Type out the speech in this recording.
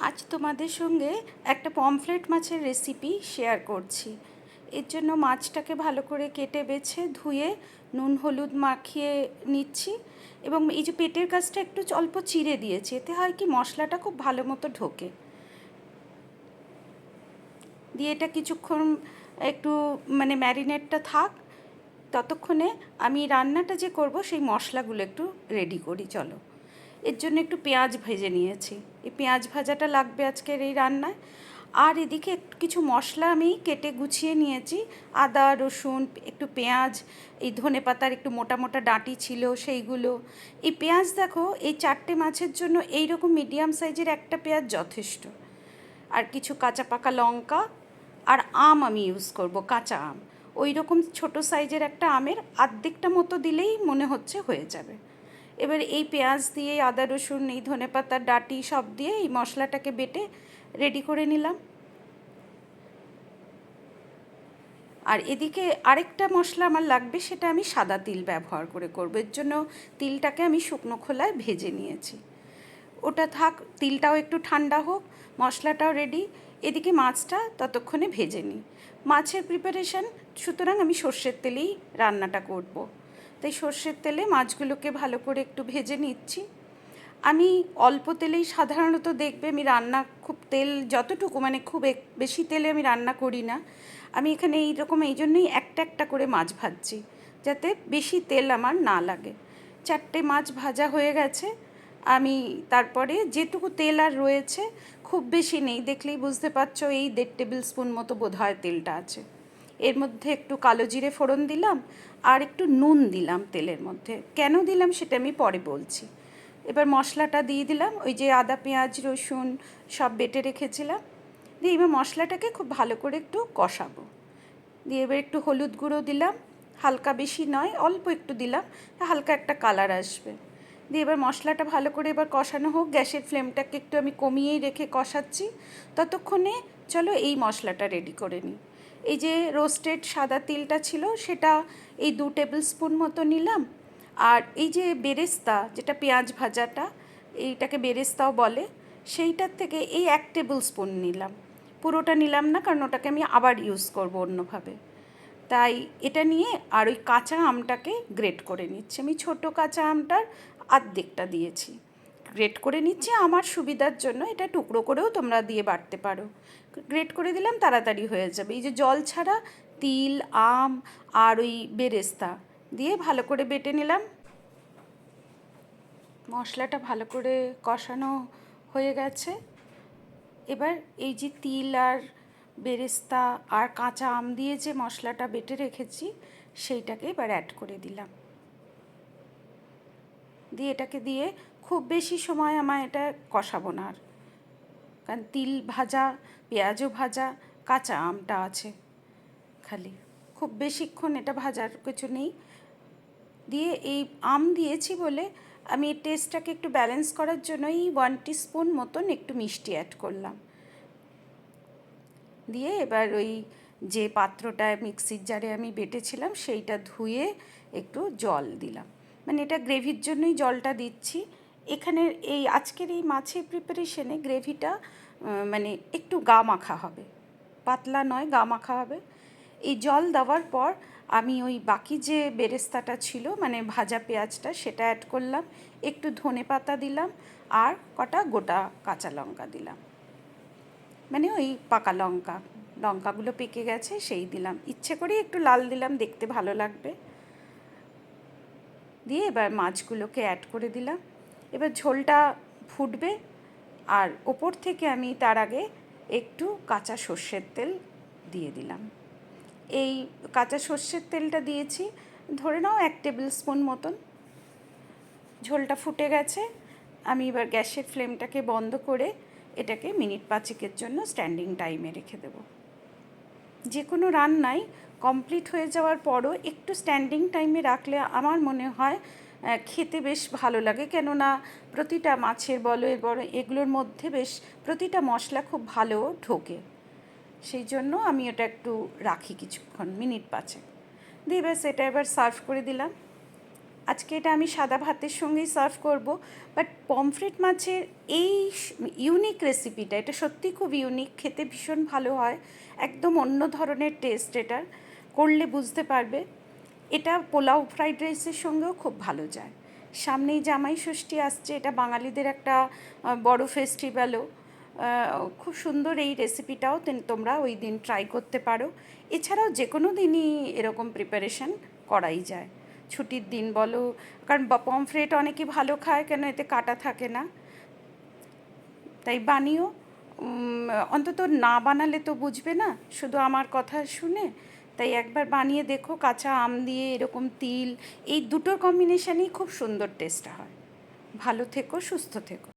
আজ তোমাদের সঙ্গে একটা পমফ্রেট মাছের রেসিপি শেয়ার করছি। এর জন্য মাছটাকে ভালো করে কেটে বেছে ধুয়ে নুন হলুদ মাখিয়ে নিচ্ছি এবং এই যে পেটের কাছটা একটু অল্প চিড়ে দিয়েছি, এতে হয় কি মশলাটা খুব ভালো মতো ঢোকে। দিয়ে এটা কিছুক্ষণ একটু ম্যারিনেটটা থাক, ততক্ষণে আমি রান্নাটা যে করব সেই মশলাগুলো একটু রেডি করি। চলো, এর জন্য একটু পেঁয়াজ ভেজে নিয়েছি, এই পেঁয়াজ ভাজাটা লাগবে আজকের এই রান্নায়। আর এদিকে একটু কিছু মশলা আমি কেটে গুছিয়ে নিয়েছি, আদা রসুন একটু পেঁয়াজ, এই ধনেপাতার একটু মোটা মোটা ডাঁটি ছিল সেইগুলো। এই পেঁয়াজ দেখো, এই 4টে মাছের জন্য এই রকম মিডিয়াম সাইজের একটা পেঁয়াজ যথেষ্ট। আর কিছু কাঁচা পাকা লঙ্কা আর আম আমি ইউজ করব, কাঁচা আম। ওই রকম ছোটো সাইজের একটা আমের আর্ধেকটা মতো দিলেই মনে হচ্ছে হয়ে যাবে। এবার এই পেঁয়াজ দিয়ে আদা রসুন এই ধনেপাতার ডাঁটি সব দিয়ে এই মশলাটাকে বেটে রেডি করে নিলাম। আর এদিকে আরেকটা মশলা আমার লাগবে, সেটা আমি সাদা তিল ব্যবহার করে করব। এর জন্য তিলটাকে আমি শুকনো খোলায় ভেজে নিয়েছি, ওটা থাক, তিলটাও একটু ঠান্ডা হোক, মশলাটাও রেডি। এদিকে মাছটা ততক্ষণে ভেজে নিই। মাছের প্রিপারেশান, সুতরাং আমি সর্ষের তেলেই রান্নাটা করব। তাই সর্ষের তেলে মাছগুলোকে ভালো করে একটু ভেজে নিচ্ছি। আমি অল্প তেলেই সাধারণত দেখবে আমি রান্না, খুব তেল যতটুকু খুব বেশি তেলে আমি রান্না করি না। আমি এখানে এইরকম এই জন্যই একটা একটা করে মাছ ভাজছি, যাতে বেশি তেল আমার না লাগে। 4টে মাছ ভাজা হয়ে গেছে। আমি তারপরে যেটুকু তেল আর রয়েছে, খুব বেশি নেই, দেখলেই বুঝতে পারছো, এই 1.5 টেবিল স্পুন মতো বোধহয় তেলটা আছে। এর মধ্যে একটু কালো জিরে ফোড়ন দিলাম আর একটু নুন দিলাম তেলের মধ্যে। কেন দিলাম সেটা আমি পরে বলছি। এবার মশলাটা দিয়ে দিলাম, ওই যে আদা পেঁয়াজ রসুন সব বেটে রেখেছিলাম। দিয়ে এবার মশলাটাকে খুব ভালো করে একটু কষাবো। দিয়ে এবার একটু হলুদ গুঁড়ো দিলাম, হালকা, বেশি নয়, অল্প একটু দিলাম, হালকা একটা কালার আসবে। দিয়ে এবার মশলাটা ভালো করে এবার কষানো হোক, গ্যাসের ফ্লেমটাকে একটু আমি কমিয়েই রেখে কষাচ্ছি। ততক্ষণে চলো এই মশলাটা রেডি করে নিই। এই যে রোস্টেড সাদা তিলটা ছিল, সেটা এই 2 টেবিল স্পুন মতো নিলাম। আর এই যে বেরেস্তা, যেটা পেঁয়াজ ভাজাটা, এইটাকে বেরেস্তাও বলে, সেইটার থেকে এই 1 টেবিল স্পুন নিলাম। পুরোটা নিলাম না, কারণ ওটাকে আমি আবার ইউজ করব অন্যভাবে। তাই এটা নিয়ে আর ওই কাঁচা আমটাকে গ্রেট করে নিচ্ছি। আমি ছোটো কাঁচা আমটার অর্ধেকটা দিয়েছি, গ্রেট করে নিচ্ছি আমার সুবিধার জন্য। এটা টুকরো করেও তোমরা দিয়ে বাটতে পারো। গ্রেট করে দিলাম, তাড়াতাড়ি হয়ে যাবে। এই যে জল ছাড়া তিল, আম আর ওই বেরেস্তা দিয়ে ভালো করে বেটে নিলাম। মশলাটা ভালো করে কষানো হয়ে গেছে। এবার এই যে তিল আর বেরেস্তা আর কাঁচা আম দিয়ে যে মশলাটা বেটে রেখেছি, সেইটাকে এবার অ্যাড করে দিলাম। দিয়ে এটাকে দিয়ে খুব বেশি সময় আমায় এটা কষাবো না আর, কারণ তিল ভাজা, পেঁয়াজও ভাজা, কাঁচা আমটা আছে খালি, খুব বেশিক্ষণ এটা ভাজার কিছু নেই। দিয়ে এই আম দিয়েছি বলে আমি টেস্টটাকে একটু ব্যালেন্স করার জন্য এই 1 টিস্পুন মতন একটু মিষ্টি অ্যাড করলাম। দিয়ে এবার ওই যে পাত্রটায় মিক্সির জারে আমি বেটেছিলাম, সেইটা ধুয়ে একটু জল দিলাম। এটা গ্রেভির জন্যই জলটা দিচ্ছি। এখানের এই আজকের এই মাছের প্রিপারেশনে গ্রেভিটা একটু গা মাখা হবে, পাতলা নয়, গা মাখা হবে। এই জল দেওয়ার পর আমি ওই বাকি যে বেরেস্তাটা ছিল, ভাজা পেঁয়াজটা, সেটা অ্যাড করলাম, একটু ধনেপাতা দিলাম আর কটা গোটা কাঁচা লঙ্কা দিলাম, ওই পাকা লঙ্কা, লঙ্কাগুলো পেকে গেছে সেই দিলাম, ইচ্ছে করেই একটু লাল দিলাম, দেখতে ভালো লাগবে। দিয়ে এবার মাছগুলোকে অ্যাড করে দিলাম। এবার ঝোলটা ফুটবে, আর ওপর থেকে আমি তার আগে একটু কাঁচা সর্ষের তেল দিয়ে দিলাম। এই কাঁচা সর্ষের তেলটা দিয়েছি, ধরে নাও 1 টেবিল স্পুন মতন। ঝোলটা ফুটে গেছে, আমি এবার গ্যাসের ফ্লেমটাকে বন্ধ করে এটাকে মিনিট 5 জন্য স্ট্যান্ডিং টাইমে রেখে দেবো। যে কোনো রান্নাই কমপ্লিট হয়ে যাওয়ার পরও একটু স্ট্যান্ডিং টাইমে রাখলে আমার মনে হয় খেতে বেশ ভালো লাগে, কেননা প্রতিটা মাছের বলো এগুলোর মধ্যে বেশ প্রতিটা মশলা খুব ভালো ঢোকে। সেই জন্য আমি ওটা একটু রাখি কিছুক্ষণ, মিনিট 5। দিয়ে ব্যাস এটা এবার সার্ভ করে দিলাম। আজকে এটা আমি সাদা ভাতের সঙ্গেই সার্ভ করব। বাট পমফ্রেট মাছের এই ইউনিক রেসিপিটা, এটা সত্যিই খুব ইউনিক, খেতে ভীষণ ভালো হয়, একদম অন্য ধরনের টেস্ট এটার, করলে বুঝতে পারবে। এটা পোলাও ফ্রাইড রাইসের সঙ্গেও খুব ভালো যায়। সামনেই জামাই ষষ্ঠী আসছে, এটা বাঙালিদের একটা বড় ফেস্টিভ্যালও। খুব সুন্দর এই রেসিপিটাও তোমরা ওই দিন ট্রাই করতে পারো। এছাড়াও যে কোনো দিনই এরকম প্রিপারেশন করাই যায়, ছুটির দিন বলো, কারণ পমফ্রেট অনেকে ভালো খায়, কেন এতে কাটা থাকে না, তাই বানিও। অন্তত না বানালে তো বুঝবে না শুধু আমার কথা শুনে, তাই একবার বানিয়ে দেখো। কাঁচা আম দিয়ে এরকম তিল, এই দুটোর কম্বিনেশানেই খুব সুন্দর টেস্ট হয়। ভালো থেকো, সুস্থ থেকো।